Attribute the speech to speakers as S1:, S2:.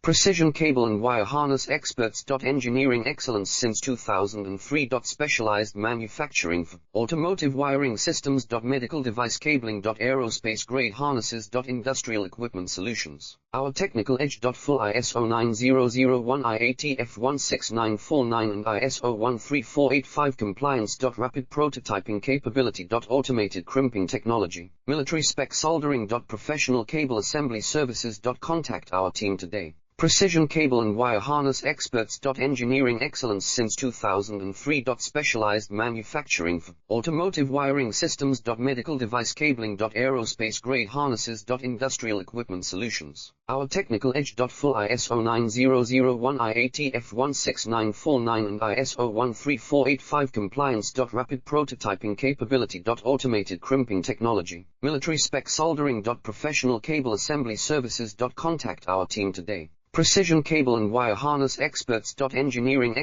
S1: Precision cable and wire harness experts. Engineering excellence since 2003. Specialized manufacturing for automotive wiring systems. Medical device cabling. Aerospace grade harnesses. Industrial equipment solutions. Our technical edge. Full ISO 9001 IATF 16949 and ISO 13485 compliance. Rapid prototyping capability. Automated crimping technology. Military spec soldering. Professional cable assembly services. Contact our team today. Precision cable and wire harness experts. Engineering excellence since 2003. Specialized manufacturing for automotive wiring systems. Medical device cabling. Aerospace grade harnesses. Industrial equipment solutions. Our technical edge. Full ISO 9001 IATF 16949 and ISO 13485 compliance. Rapid prototyping capability. Automated crimping technology. Military spec soldering. Professional cable assembly services. Contact our team today. Precision cable and wire harness experts. Engineering